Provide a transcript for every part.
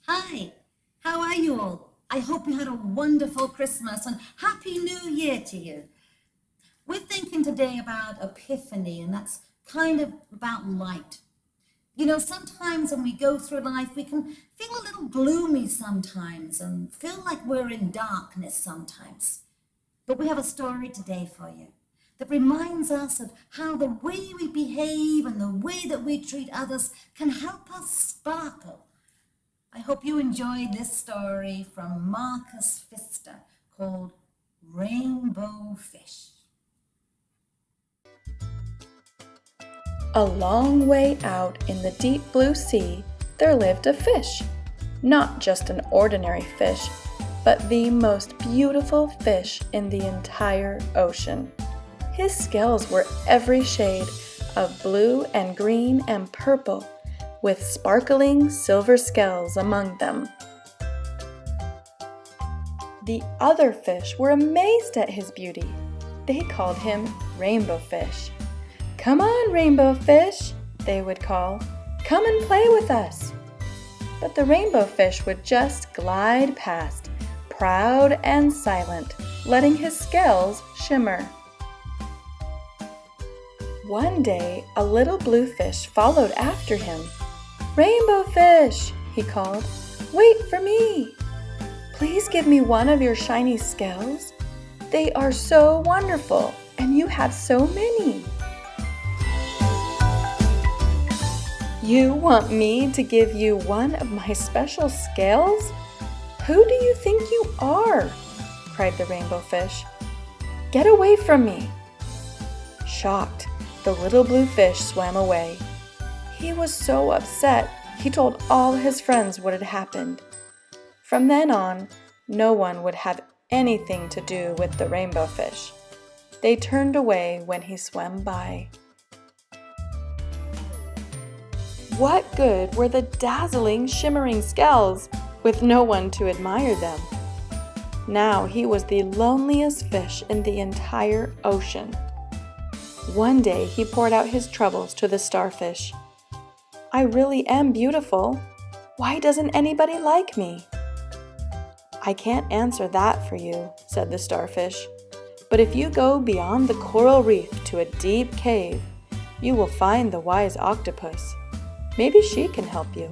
Hi, how are you all? I hope you had a wonderful Christmas and Happy New Year to you. We're thinking today about Epiphany, and that's kind of about light. You know, sometimes when we go through life, we can feel a little gloomy sometimes and feel like we're in darkness sometimes. But we have a story today for you that reminds us of how the way we behave and the way that we treat others can help us sparkle. I hope you enjoyed this story from Marcus Pfister called Rainbow Fish. A long way out in the deep blue sea, there lived a fish. Not just an ordinary fish, but the most beautiful fish in the entire ocean. His scales were every shade of blue and green and purple, with sparkling silver scales among them. The other fish were amazed at his beauty. They called him Rainbow Fish. "Come on, Rainbow Fish," they would call. "Come and play with us." But the Rainbow Fish would just glide past, proud and silent, letting his scales shimmer. One day, a little blue fish followed after him. "Rainbow Fish," he called, "wait for me. Please give me one of your shiny scales. They are so wonderful, and you have so many." "You want me to give you one of my special scales? Who do you think you are?" cried the Rainbow Fish. "Get away from me." Shocked, the little blue fish swam away. He was so upset, he told all his friends what had happened. From then on, no one would have anything to do with the Rainbow Fish. They turned away when he swam by. What good were the dazzling, shimmering scales with no one to admire them? Now he was the loneliest fish in the entire ocean. One day he poured out his troubles to the starfish. "I really am beautiful. Why doesn't anybody like me?" "I can't answer that for you," said the starfish. "But if you go beyond the coral reef to a deep cave, you will find the wise octopus. Maybe she can help you."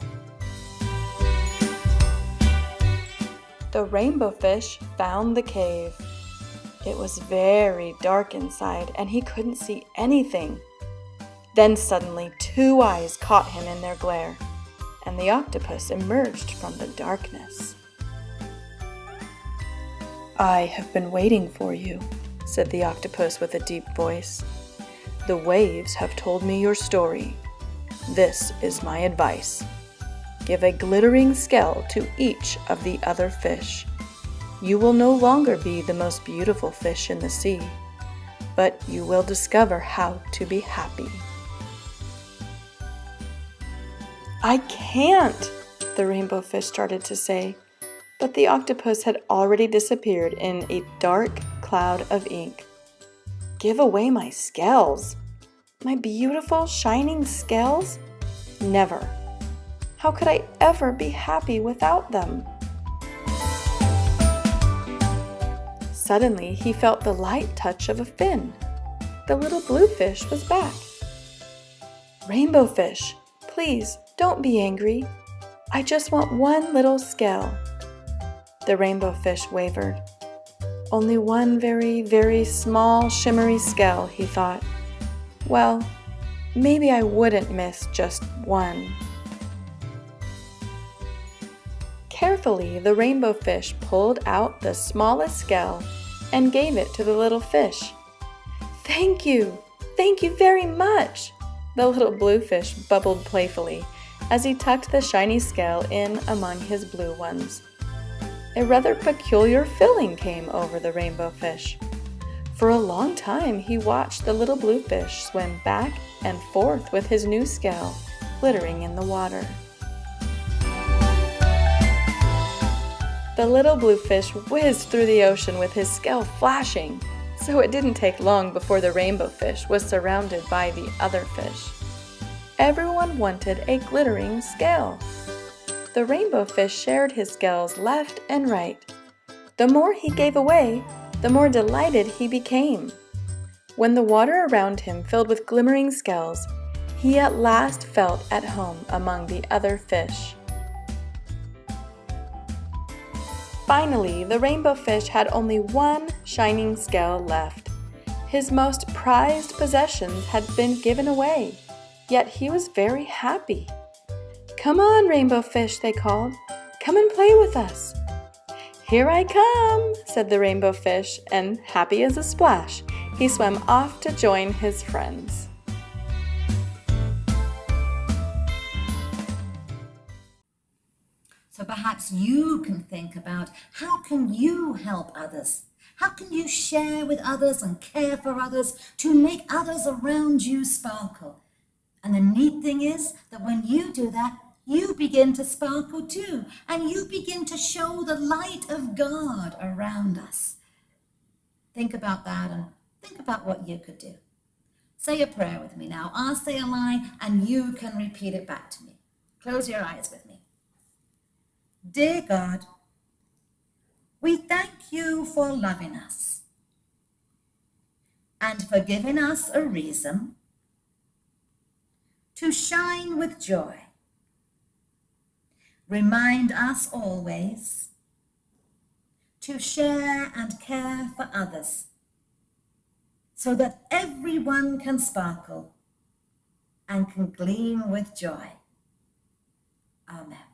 The Rainbow Fish found the cave. It was very dark inside, and he couldn't see anything. Then suddenly 2 eyes caught him in their glare, and the octopus emerged from the darkness. "I have been waiting for you," said the octopus with a deep voice. "The waves have told me your story. This is my advice. Give a glittering scale to each of the other fish. You will no longer be the most beautiful fish in the sea, but you will discover how to be happy." "I can't," the Rainbow Fish started to say, but the octopus had already disappeared in a dark cloud of ink. "Give away my scales? My beautiful, shining scales? Never. How could I ever be happy without them?" Suddenly, he felt the light touch of a fin. The little blue fish was back. "Rainbow Fish, please don't be angry. I just want one little scale." The Rainbow Fish wavered. "Only one very, very small, shimmery scale," he thought. "Well, maybe I wouldn't miss just one." Carefully, the Rainbow Fish pulled out the smallest scale and gave it to the little fish. Thank you very much," the little blue fish bubbled playfully as he tucked the shiny scale in among his blue ones. A rather peculiar feeling came over the Rainbow Fish. For a long time he watched the little blue fish swim back and forth with his new scale glittering in the water. The little blue fish whizzed through the ocean with his scale flashing, so it didn't take long before the Rainbow Fish was surrounded by the other fish. Everyone wanted a glittering scale. the rainbow fish shared his scales left and right. The more he gave away, the more delighted he became. When the water around him filled with glimmering scales, he at last felt at home among the other fish. Finally, the rainbow fish had only one shining scale left. His most prized possessions had been given away, yet he was very happy. "Come on, rainbow fish," they called. "Come and play with us." "Here I come," said the rainbow fish, and happy as a splash, he swam off to join his friends. So perhaps you can think about, how can you help others? How can you share with others and care for others to make others around you sparkle? And the neat thing is that when you do that, you begin to sparkle too, and you begin to show the light of God around us. Think about that and think about what you could do. Say a prayer with me now. I'll say a line and you can repeat it back to me. Close your eyes with me. Dear God, we thank you for loving us and for giving us a reason to shine with joy. Remind us always to share and care for others so that everyone can sparkle and can gleam with joy. Amen.